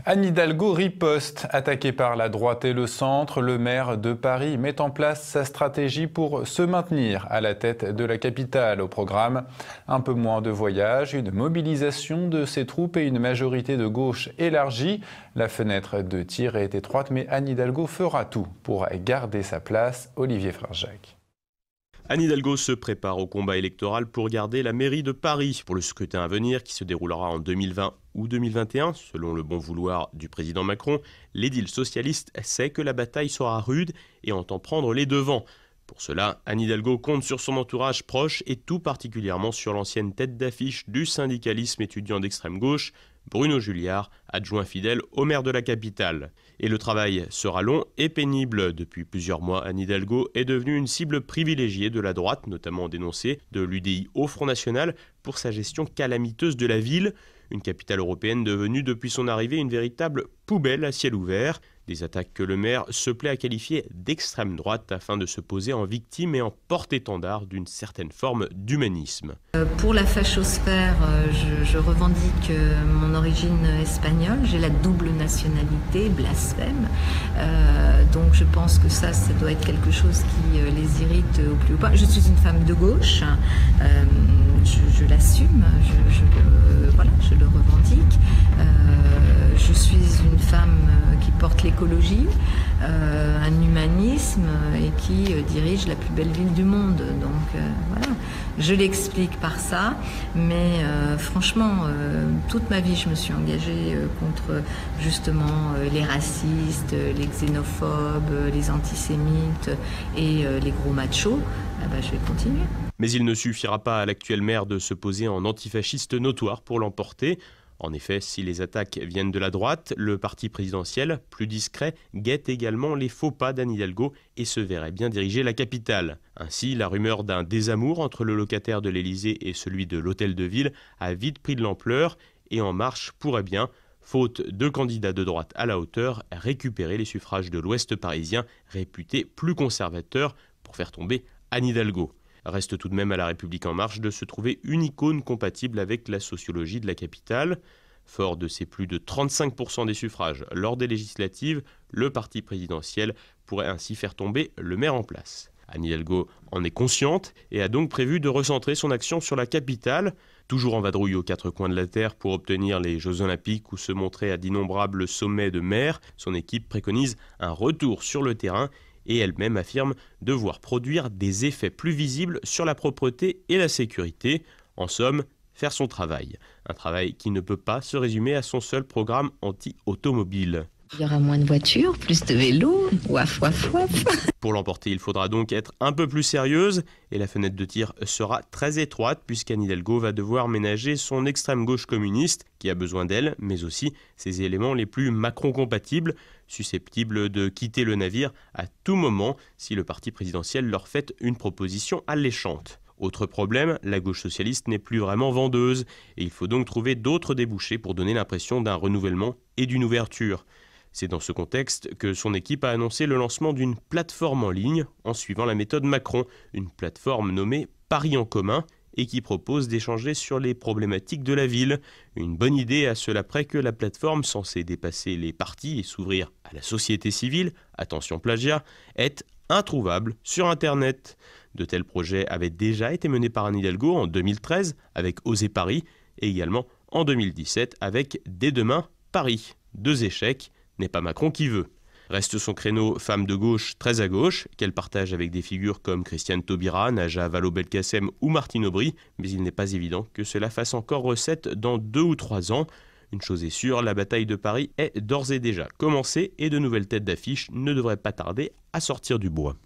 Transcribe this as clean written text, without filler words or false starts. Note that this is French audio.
Anne Hidalgo riposte. Attaqué par la droite et le centre, le maire de Paris met en place sa stratégie pour se maintenir à la tête de la capitale. Au programme, un peu moins de voyages, une mobilisation de ses troupes et une majorité de gauche élargie. La fenêtre de tir est étroite, mais Anne Hidalgo fera tout pour garder sa place. Olivier Frère-Jacques. Anne Hidalgo se prépare au combat électoral pour garder la mairie de Paris pour le scrutin à venir qui se déroulera en 2020 ou 2021. Selon le bon vouloir du président Macron, l'édile socialiste sait que la bataille sera rude et entend prendre les devants. Pour cela, Anne Hidalgo compte sur son entourage proche et tout particulièrement sur l'ancienne tête d'affiche du syndicalisme étudiant d'extrême gauche, Bruno Julliard, adjoint fidèle au maire de la capitale. Et le travail sera long et pénible. Depuis plusieurs mois, Anne Hidalgo est devenue une cible privilégiée de la droite, notamment dénoncée de l'UDI au Front National pour sa gestion calamiteuse de la ville. Une capitale européenne devenue depuis son arrivée une véritable poubelle à ciel ouvert. Des attaques que le maire se plaît à qualifier d'extrême droite afin de se poser en victime et en porte-étendard d'une certaine forme d'humanisme. Pour la fachosphère, je revendique mon origine espagnole. J'ai la double nationalité, blasphème. Donc je pense que ça doit être quelque chose qui les irrite au plus haut point. Je suis une femme de gauche, je l'assume, je le revendique. Je suis une femme qui porte l'écologie, un humanisme et qui dirige la plus belle ville du monde. Donc voilà, je l'explique par ça, mais franchement, toute ma vie, je me suis engagée contre justement les racistes, les xénophobes, les antisémites et les gros machos. Je vais continuer. Mais il ne suffira pas à l'actuel maire de se poser en antifasciste notoire pour l'emporter. En effet, si les attaques viennent de la droite, le parti présidentiel, plus discret, guette également les faux pas d'Anne Hidalgo et se verrait bien diriger la capitale. Ainsi, la rumeur d'un désamour entre le locataire de l'Élysée et celui de l'hôtel de ville a vite pris de l'ampleur et En Marche pourrait bien, faute de candidats de droite à la hauteur, récupérer les suffrages de l'Ouest parisien réputé plus conservateur pour faire tomber Anne Hidalgo. Reste tout de même à La République En Marche de se trouver une icône compatible avec la sociologie de la capitale. Fort de ses plus de 35% des suffrages lors des législatives, le parti présidentiel pourrait ainsi faire tomber le maire en place. Anne Hidalgo en est consciente et a donc prévu de recentrer son action sur la capitale, toujours en vadrouille aux quatre coins de la terre pour obtenir les Jeux Olympiques ou se montrer à d'innombrables sommets de maires. Son équipe préconise un retour sur le terrain et elle-même affirme devoir produire des effets plus visibles sur la propreté et la sécurité. En somme, faire son travail. Un travail qui ne peut pas se résumer à son seul programme anti-automobile. Il y aura moins de voitures, plus de vélos, ouaf, ouaf, ouaf. Pour l'emporter, il faudra donc être un peu plus sérieuse et la fenêtre de tir sera très étroite puisqu'Anne Hidalgo va devoir ménager son extrême gauche communiste qui a besoin d'elle, mais aussi ses éléments les plus Macron-compatibles, susceptibles de quitter le navire à tout moment si le parti présidentiel leur fait une proposition alléchante. Autre problème, la gauche socialiste n'est plus vraiment vendeuse et il faut donc trouver d'autres débouchés pour donner l'impression d'un renouvellement et d'une ouverture. C'est dans ce contexte que son équipe a annoncé le lancement d'une plateforme en ligne en suivant la méthode Macron, une plateforme nommée Paris en commun et qui propose d'échanger sur les problématiques de la ville. Une bonne idée à cela près que la plateforme, censée dépasser les partis et s'ouvrir à la société civile, attention plagiat, est introuvable sur Internet. De tels projets avaient déjà été menés par Anne Hidalgo en 2013 avec Osez Paris et également en 2017 avec Dès demain Paris. 2 échecs, n'est pas Macron qui veut. Reste son créneau femme de gauche très à gauche, qu'elle partage avec des figures comme Christiane Taubira, Najat Vallaud-Belkacem ou Martine Aubry, mais il n'est pas évident que cela fasse encore recette dans 2 ou 3 ans. Une chose est sûre, la bataille de Paris est d'ores et déjà commencée et de nouvelles têtes d'affiche ne devraient pas tarder à sortir du bois.